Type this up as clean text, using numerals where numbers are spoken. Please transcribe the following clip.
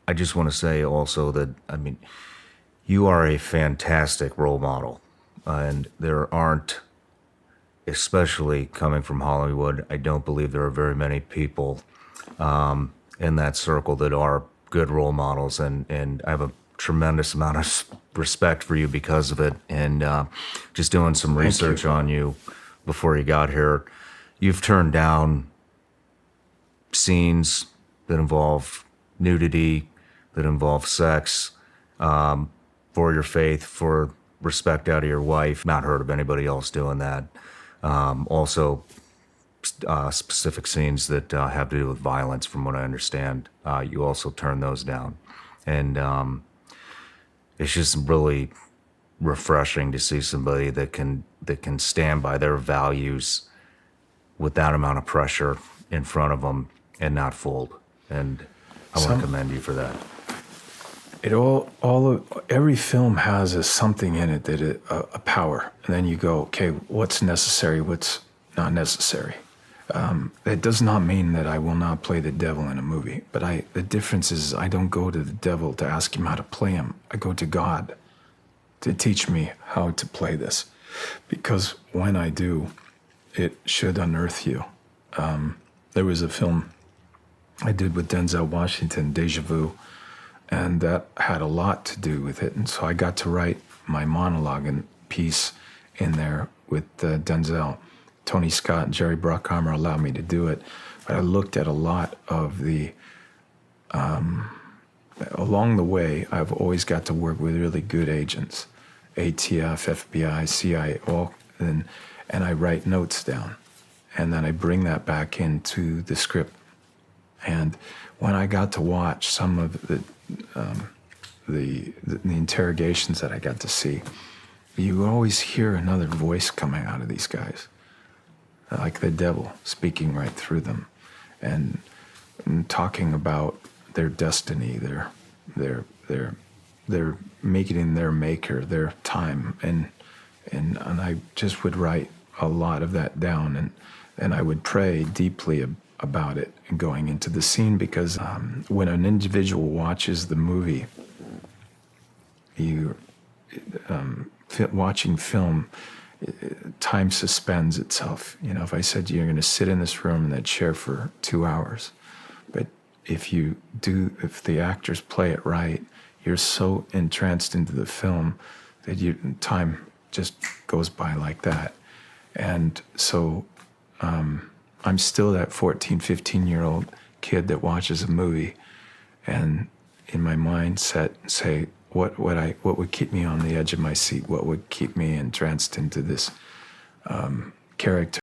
I just want to say also that, I mean, you are a fantastic role model. And there aren't, especially coming from Hollywood, I don't believe there are very many people in that circle that are good role models. And I have a tremendous amount of respect for you because of it. And just doing some research on you before you got here, you've turned down scenes that involve nudity, that involve sex, for your faith, for respect out of your wife. Not heard of anybody else doing that. Also, specific scenes that have to do with violence, from what I understand. You also turn those down. And it's just really refreshing to see somebody that can stand by their values with that amount of pressure in front of them and not fold. And I want to commend you for that. Every film has something in it that a power, and then you go, okay, what's necessary, what's not necessary. It does not mean that I will not play the devil in a movie, but the difference is I don't go to the devil to ask him how to play him. I go to God to teach me how to play this, because when I do, it should unearth you. There was a film I did with Denzel Washington, Deja Vu, and that had a lot to do with it. And so I got to write my monologue and piece in there with Denzel. Tony Scott and Jerry Bruckheimer allowed me to do it. But I looked at a lot of the, along the way, I've always got to work with really good agents, ATF, FBI, CIA, all, and I write notes down. And then I bring that back into the script. And when I got to watch some of the interrogations that I got to see, you always hear another voice coming out of these guys, like the devil speaking right through them, and talking about their destiny, their making their maker, their time, and I just would write a lot of that down, and I would pray deeply about it and going into the scene, because when an individual watches the movie, watching film, time suspends itself. You know, if I said you're going to sit in this room in that chair for 2 hours, but if the actors play it right, you're so entranced into the film that time just goes by like that. And so I'm still that 14, 15-year-old kid that watches a movie and in my mindset say, what would keep me on the edge of my seat? What would keep me entranced into this character?